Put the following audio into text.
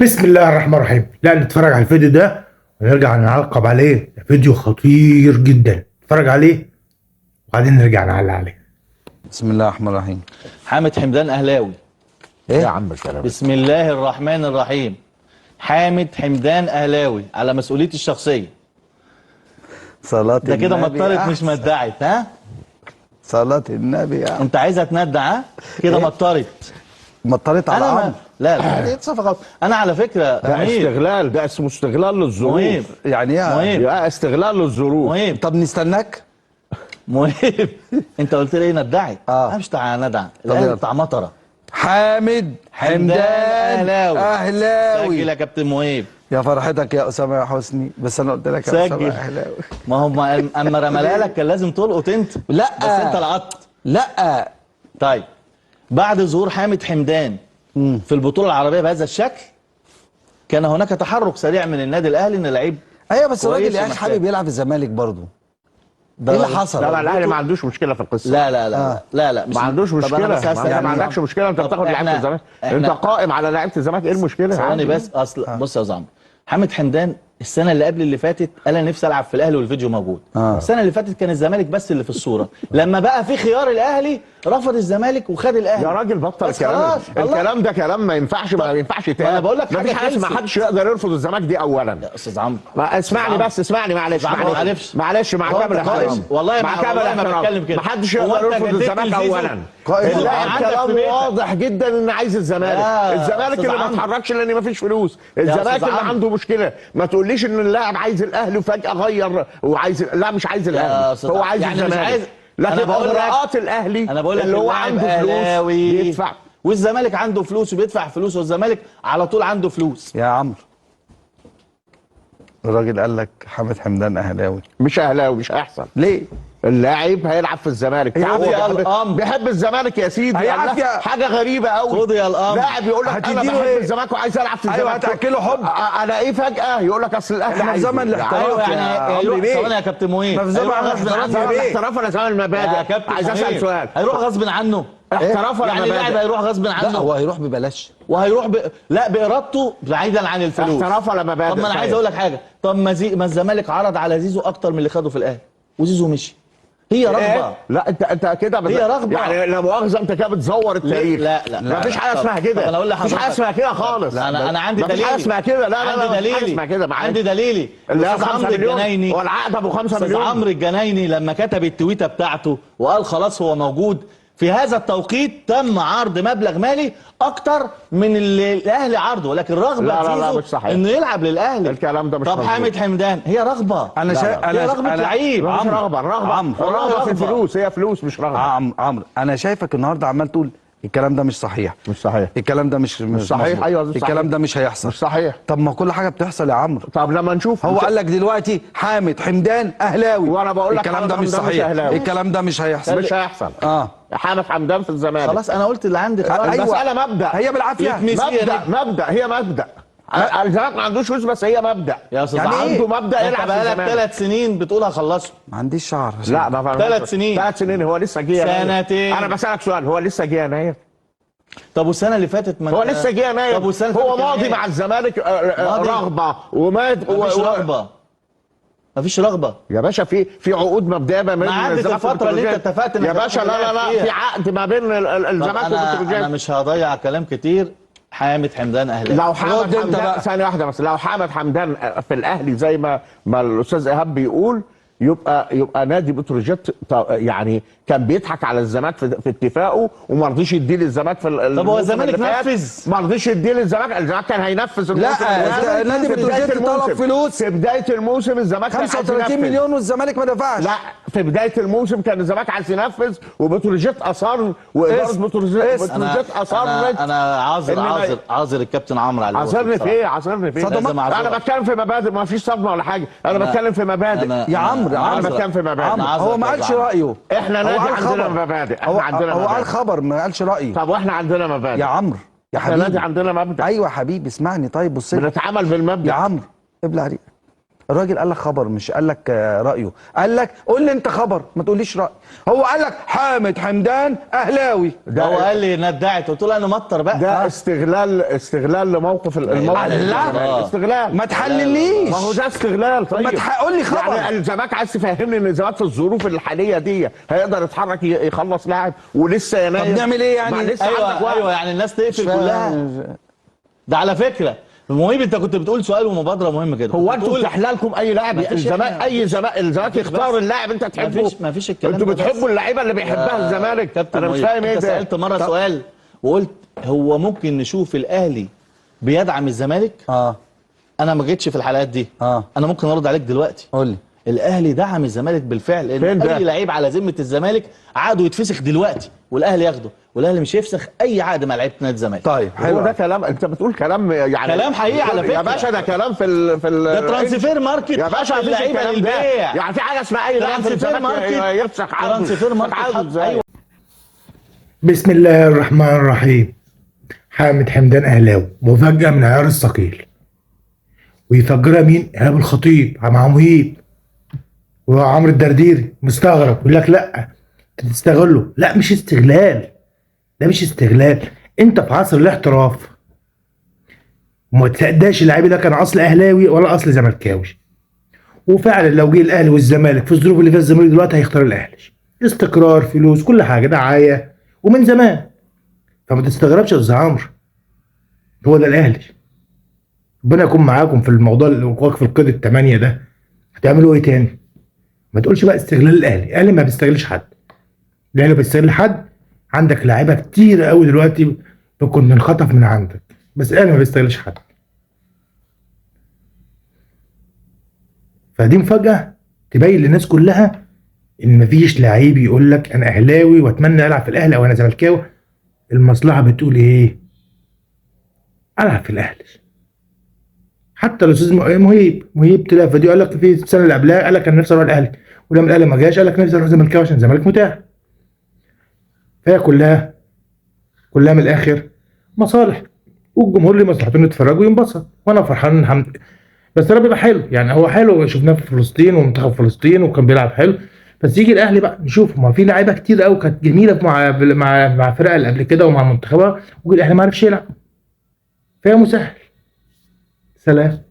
بسم الله الرحمن الرحيم. لا نتفرج على الفيديو ده ونرجع نعقب عليه. فيديو خطير جدا، نتفرج عليه وبعدين نرجع نعلق عليه. بسم الله الرحمن الرحيم. حامد حمدان اهلاوي. ايه يا عم الكلام بسم الله الرحمن الرحيم. حامد حمدان اهلاوي على مسؤوليتي الشخصيه. صلاة ده كده النبي مطرت أحسن. مش مدعت. ها صلاة النبي أحسن. انت عايزها تندع؟ ها كده إيه؟ مطرت. مطرت على انا عمرو. ما... لا دي صفقات. انا على فكره ده مهيب استغلال، ده اسمه استغلال مهيب للظروف. يعني ايه؟ مهيب يا استغلال للظروف. مهيب طب نستناك. مهيب. انت قلت لي ايه ندعي؟ انا مش بتاع ندع، الاهلي يلا. بتاع مطره. حامد حمدان اهلاوي. اهلاوي. سجل يا كابتن مهيب. يا فرحتك يا اسامه يا حسني، بس انا قلت لك يا اسامه سجل. اهلاوي. ما هو اما رمالها لك كان لازم تلقط انت. لا بس انت لقطت. لا طيب بعد ظهور حامد حمدان في البطولة العربية بهذا الشكل كان هناك تحرك سريع من النادي الأهلي إن لعيب ايوه بس كويس الراجل يا اخي ومحتاج. حابب يلعب في الزمالك برضه. ده ايه اللي راجل- حصل؟ لا لا، الاهلي ما عندوش مشكله في القصه. لا لا لا لا لا مش ما عندوش طب أنا مشكله، بس هسأل ما يعني عندكش مشكله. انت طب بتاخد لعيبه الزمالك، انت إحنا- قائم على لعيبه الزمالك. ايه المشكله؟ ثواني عادي. بس اصل بص يا زعمر، حامد حمدان السنه اللي قبل اللي فاتت قال انا نفسي العب في الاهلي والفيديو موجود. السنه اللي فاتت كان الزمالك بس اللي في الصوره، لما بقى في خيار الاهلي رفض الزمالك وخد الاهلي. يا راجل بطل بس الكلام. خلاص، الله. الكلام ده كلام ما ينفعش، ما ينفعش يتقال. أنا بقول لك ما حاجة فيش حاجه اسمها خلصت. حدش يقدر يرفض الزمالك دي اولا. يا استاذ عمرو ما اسمعني عمرو. بس، اسمعني معلش عمرو معلش معلش. معلش مع هو كامل أنت قائم؟ احترامي. والله مع كامل والله ما احترامي بتكلم كده. ما حدش هو يقدر أنت يرفض جددت الزمالك لزيزو؟ اولا. قائم. اللاعب عندك في كلامه بيتك. واضح جدا ان عايز الزمالك. يا الزمالك أستاذ اللي ما عمرو. اتحركش لان ما فيش فلوس. أستاذ الزمالك اللي عمرو. عنده مشكله. ما تقوليش ان اللاعب عايز الاهلي وفجاه غير وعايز، لا مش عايز الاهلي، أستاذ هو عمرو. عايز يعني مش الزمالك. عايز. لكن أنا بقول لك- اغراءات الاهلي انا بقول لك اللي هو اللاعب عنده فلوس أهلاوي بيدفع. والزمالك عنده فلوس وبيدفع فلوس، والزمالك على طول عنده فلوس. يا عمرو الراجل قال لك حامد حمدان اهلاوي. مش اهلاوي، مش هيحصل. ليه؟ اللاعب هيلعب في الزمالك. يا هو عم يا بيحب- الأمر. بيحب الزمالك يا سيدي. هيعرف الله، يا- حاجه غريبه قوي. خد يا الأمر. لاعب يقول لك انا هتديله بحب إيه؟ الزمالك وعايز العب في الزمالك. أيوة، هتأكله حب. الاقيه فجاه يقول لك اصل الاهلي إحنا في عايزه. زمن الاحتراف. ايوه يا يعني عمرو هيروح. بيه. ثواني يا كابتن مهيب، ما في زمن هيروح غصب الاحتراف عنه. يا بيه. احتراف ولا زمن المبادئ؟ يا كابتن عايز اسال مهيب. سؤال. هيروح غصب عنه. احتراف ولا يعني اللاعب مبادئ؟ هيروح غصب لا عنه هو هيروح ببلاش. وهيروح لا بارادته بعيدا عن الفلوس. احتراف ولا مبادئ؟ طب ما انا عايز طيب. اقول لك حاجه. طب ما الزمالك عرض على زيزو اكتر من اللي خده في الاهلي وزيزو مشي. هي رغبه. إيه؟ لا انت كده هي رغبة. يعني لا مؤاخذه انت كده بتزور التاريخ. لا ما فيش حاجه اسمها كده. طب انا اقول مفيش لحضرتك. حاجه اسمها كده خالص. انا عندي مفيش دليلي. حاجه اسمها كده. لا لا لا، عندي مفيش حاجه دليلي. اسمها كده. معلش. عندي دليلي. اللي هي أستاذ 5 عمرو مليون الجنايني. والعقد ابو 5 استاذ مليون. عمرو الجنايني لما كتب التويته بتاعته وقال خلاص هو موجود في هذا التوقيت، تم عرض مبلغ مالي اكتر من اللي الاهلي عرضه، ولكن رغبه لا، لا، لا، زيزو مش صحيح. انه يلعب للاهلي. الكلام ده مش طب مظبوط. حامد حمدان هي رغبه. انا شايف هي رغبه لعيب. مش رغبه. الرغبه عمرو. الرغبه في رغبة. الفلوس. هي فلوس مش رغبه. عمرو انا شايفك النهارده عمال تقول الكلام ده مش صحيح. مش صحيح. الكلام ده مش صحيح. مظبوط. أيوة، مش الكلام صحيح. ده مش هيحصل. مش صحيح. طب ما كل حاجه بتحصل يا عمرو. طب لما نشوف. هو قال لك دلوقتي حامد حمدان اهلاوي، وأنا بقول لك الكلام حامد ده مش حمدان مش صحيح. أهلاوي. الكلام ده مش هيحصل. مش هيحصل. حامد حمدان في الزمالك. خلاص انا قلت اللي عندي خلاص. أيوة. المساله مبدا. هي بالعافيه. يتمس- مبدا هي مبدا. الزمالك ما عندوش فلوس بس هي مبدا. يا استاذ يعني عمرو إيه؟ عنده مبدا انت يلعب في بقالك الزمالك. 3 سنين بتقول هخلصه. ما عنديش شعر. لا ما فهمتش. 3 سنين. 3 سنين. هو لسه جه يناير. سنتين. انا بسالك سؤال، هو لسه جه يناير؟ طب والسنه اللي فاتت ما هو لسه جه يناير. طب والسنه اللي هو فاتت كان ماضي إيه؟ مع الزمالك ماضي. رغبه ومات مفيش رغبه. مفيش رغبه. يا باشا في عقود مبدئيه ما بين ما عدت الزمالك الفترة اللي انت والبتروجيت. اتفقت انك يا باشا هتاخد لا لا اللاعب لا، فيها. في عقد ما بين طب الزمالك انا والبتروجيت. مش هضيع كلام كتير. حامد حمدان اهلاوي. لو حامد رد انت حمدان بقى. ثانيه واحده بس، لو حامد حمدان في الاهلي زي ما الاستاذ ايهاب بيقول، يبقى نادي بتروجيت يعني كان بيضحك على الزمالك في اتفاقه وما رضيش يديه للزمالك في طب هو الزمالك نفذ؟ ما رضيش يديه للزمالك. الزمالك كان هينفذ لا، الموسم. نادي في بداية بتروجيت طلب الموسم. فلوس. في بدايه الموسم الزمالك كان عايز 35 ينفذ. مليون والزمالك ما دفعش. لا، في بدايه الموسم كان الزمالك عايز ينفذ وبتروجيت اصر، واداره بتروجيت اصرت. انا عاذر الكابتن عمرو على عذرني في ايه؟ عذرني في ايه؟ لازم أعذرك. انا بتكلم في مبادئ، ما فيش صدمه ولا حاجه. انا بتكلم في مبادئ. يا عمرو انا بتكلم في مبادئ. هو ما قالش رايه. احنا هو نادي قال عندنا خبر. مبادئ. هو احنا عندنا هو قال مبادئ. خبر ما قالش رايه. طب واحنا عندنا مبادئ يا عمرو يا احنا نادي حبيبي. عندنا مبدأ. ايوه يا حبيبي اسمعني طيب بص لي. بنتعامل بالمبدأ. يا عمرو ابلع عليك. الراجل قال لك خبر، مش قال لك رايه، قال لك قول لي انت خبر ما تقوليش راي. هو قال لك حامد حمدان اهلاوي، هو قال لي ندعت، قلت له انا مطر بقى. ده استغلال لموقف الموقف. لا. استغلال. ما تحلليش. ما هو ده استغلال. طيب ما قول لي خبر. يعني الزمالك عايز تفهمني ان الزمالك في الظروف الحاليه دي هيقدر يتحرك يخلص لاعب ولسه يناير؟ طب نعمل ايه يعني؟ لسه عندك وقت. ايوه يعني الناس تقفل كلها. ده على فكره المهم انت كنت بتقول سؤال ومبادره مهم كده. هو انتوا بتحلالكم اي لاعب الزمالك، الزمالك يختار اللاعب انت تحبه. ما فيش الكلام انتوا ده. بتحبوا اللعيبه اللي بيحبها الزمالك. انا مش فاهم ايه انت ده. سالت مره سؤال وقلت هو ممكن نشوف الاهلي بيدعم الزمالك؟ انا ما جيتش في الحلقات دي. انا ممكن ارد عليك دلوقتي. قول لي. الاهلي دعم الزمالك بالفعل، لان اي لعيب على ذمه الزمالك عقده يتفسخ دلوقتي والاهلي ياخده، والاهلي مش هيفسخ اي عقد مع لعيبه نادي الزمالك. طيب حلو. ده كلام، انت بتقول كلام يعني كلام حقيقي على فكره يا باشا. ده كلام ده ترانسفير ماركت يا باشا. مفيش اللعيبه الكلام للبيع. ده. يعني في حاجه اسمها اي لاعب في الزمالك يفسخ عقده؟ ترانسفير ماركت ازاي؟ أيوة. بسم الله الرحمن الرحيم. حامد حمدان اهلاوي، مفاجاه من عيار الثقيل. ويفجرها مين؟ ايهاب الخطيب مع مهيب وعمرو الدرديري. مستغرب يقول لك لا انت تستغله. لا مش استغلال، ده مش استغلال. انت في عصر الاحتراف، وما تصدقش اللعيب ده كان اصل اهلاوي ولا اصل زملكاوي. وفعلا لو جه الاهلي والزمالك في الظروف اللي فيها الزمالك دلوقتي هيختار الاهلي. استقرار، فلوس، كل حاجه، دعايه، ومن زمان. فما تستغربش يا استاذ عمرو، هو ده الاهلي. ربنا يكون معاكم في الموضوع الوقوع في القيد الثمانيه ده. هتعملوا ايه تاني؟ ما تقولش بقى استغلال الاهلي. الاهلي ما بيستغلش حد. الاهلي بيستغل حد؟ عندك لعيبه كتير قوي دلوقتي كنا انخطف من عندك، بس الاهلي ما بيستغلش حد. فدي مفاجاه تبين للناس كلها ان مفيش لعيب يقول لك انا اهلاوي واتمنى العب في الاهلي او انا زملكاوي. المصلحه بتقول ايه؟ العب في الاهلي. حتى الاستاذ مهيب طلع فيديو قال لك في السنه اللي قبلها قال لك انا نفسي اروح الاهلي، ولما الاهلي ما جاش قال لك نفسي اروح زملكاوي عشان الزمالك متاح. فهي كلها من الاخر مصالح، والجمهور ليه مصلحته انه يتفرج وينبسط، وانا فرحان الحمد. بس رب يبقى حلو، يعني هو حلو شفناه في فلسطين ومنتخب فلسطين وكان بيلعب حلو، بس يجي الاهلي بقى نشوف. ما في لعيبه كتير قوي كانت جميله مع فرق اللي قبل كده ومع منتخبها، ويجي الاهلي ما عرفش يلعب. فهي مسهل. سلام.